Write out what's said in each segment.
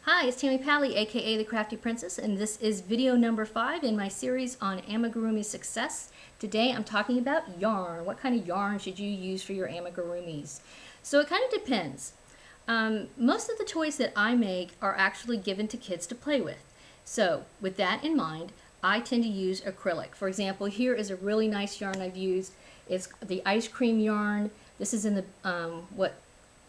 Hi, it's Tammy Pally, aka The Crafty Princess, and this is video number 5 in my series on amigurumi success. Today I'm talking about yarn. What kind of yarn should you use for your amigurumis? So it kind of depends. Most of the toys that I make are actually given to kids to play with. So with that in mind, I tend to use acrylic. For example, here is a really nice yarn I've used. It's the ice cream yarn. This is in the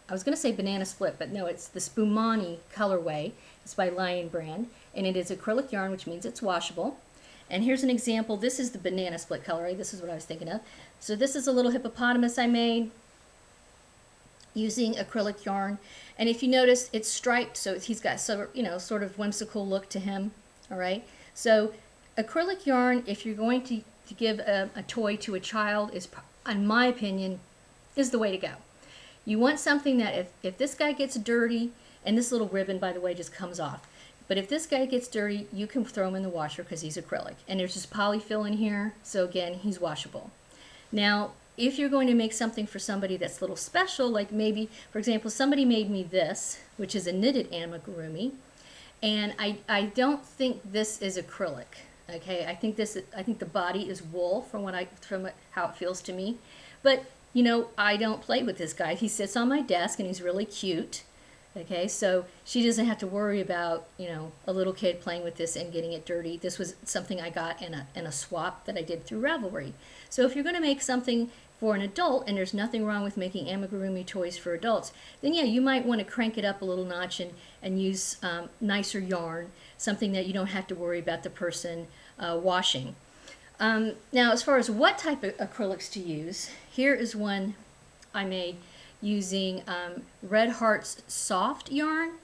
I was going to say banana split, but no, it's the Spumani colorway. It's by Lion brand, and it is acrylic yarn, which means it's washable. And here's an example. This is the banana split colorway. This is what I was thinking of. So this is a little hippopotamus I made using acrylic yarn. And if you notice, it's striped, so he's got sort of whimsical look to him. All right. So acrylic yarn, if you're going to give a toy to a child, is, in my opinion, is the way to go. You want something that if this guy gets dirty, and this little ribbon, by the way, just comes off, but if this guy gets dirty, you can throw him in the washer because he's acrylic. And there's just polyfill in here, so again, he's washable. Now, if you're going to make something for somebody that's a little special, like maybe, for example, somebody made me this, which is a knitted amigurumi, and I don't think this is acrylic. Okay, I think the body is wool from how it feels to me, but you know, I don't play with this guy. He sits on my desk and he's really cute. Okay, so she doesn't have to worry about, you know, a little kid playing with this and getting it dirty. This was something I got in a swap that I did through Ravelry. So if you're going to make something for an adult, and there's nothing wrong with making amigurumi toys for adults, then yeah, you might want to crank it up a little notch and use nicer yarn, something that you don't have to worry about the person washing. Now, as far as what type of acrylics to use, here is one I made using Red Heart's soft yarn.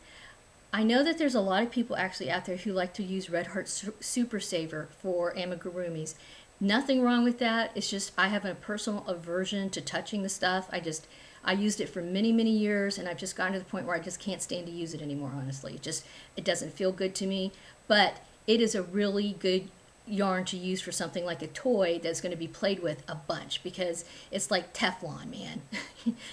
I know that there's a lot of people actually out there who like to use Red Heart Super Saver for amigurumis. Nothing wrong with that. It's just I have a personal aversion to touching the stuff. I used it for many, many years, and I've just gotten to the point where I just can't stand to use it anymore, honestly. It doesn't feel good to me, but it is a really good yarn to use for something like a toy that's going to be played with a bunch, because it's like Teflon, man.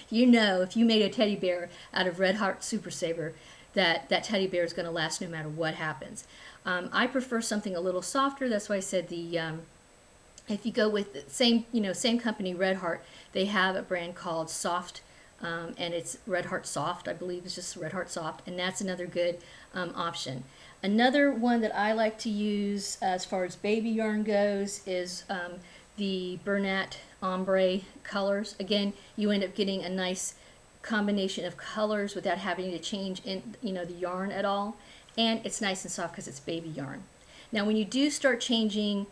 You know, if you made a teddy bear out of Red Heart Super Saver, that teddy bear is going to last no matter what happens. I prefer something a little softer. That's why I said if you go with the same company, Red Heart, they have a brand called Soft, and it's Red Heart Soft, I believe it's just Red Heart Soft, and that's another good option. Another one that I like to use as far as baby yarn goes is the Burnett Ombre colors. Again, you end up getting a nice combination of colors without having to change the yarn at all, and it's nice and soft because it's baby yarn. Now, when you do start changing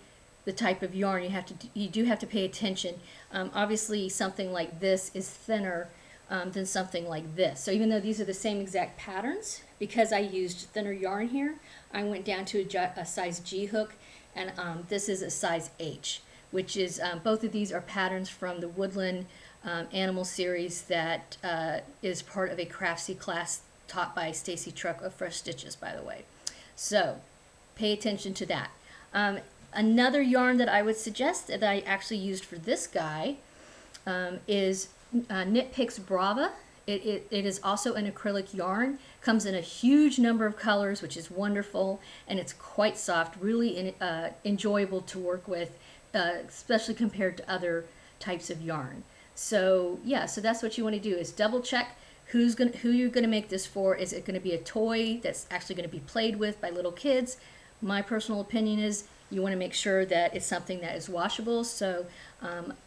the type of yarn, you do have to pay attention. Obviously, something like this is thinner than something like this. So even though these are the same exact patterns, because I used thinner yarn here, I went down to a size G hook, and this is a size H, which is, both of these are patterns from the Woodland Animal series that is part of a Craftsy class taught by Stacy Truck of Fresh Stitches, by the way. So pay attention to that. Another yarn that I would suggest that I actually used for this guy is Knit Picks Brava. It is also an acrylic yarn, comes in a huge number of colors, which is wonderful, and it's quite soft, really enjoyable to work with, especially compared to other types of yarn. So yeah, so that's what you want to do, is double check who you're going to make this for. Is it going to be a toy that's actually going to be played with by little kids? My personal opinion is you want to make sure that it's something that is washable, so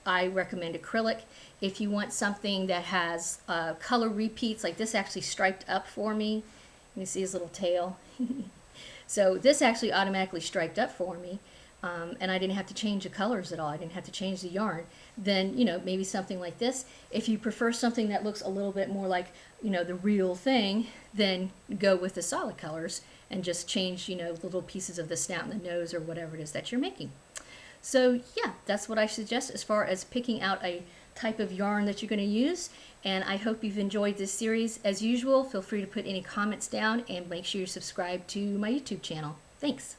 I recommend acrylic. If you want something that has color repeats, like this actually striped up for me. You see his little tail. So this actually automatically striped up for me, and I didn't have to change the colors at all. I didn't have to change the yarn. Then, you know, maybe something like this. If you prefer something that looks a little bit more like, you know, the real thing, then go with the solid colors and just change, you know, little pieces of the snout and the nose or whatever it is that you're making. So yeah, that's what I suggest as far as picking out a type of yarn that you're going to use. And I hope you've enjoyed this series. As usual, feel free to put any comments down and make sure you subscribe to my YouTube channel. Thanks.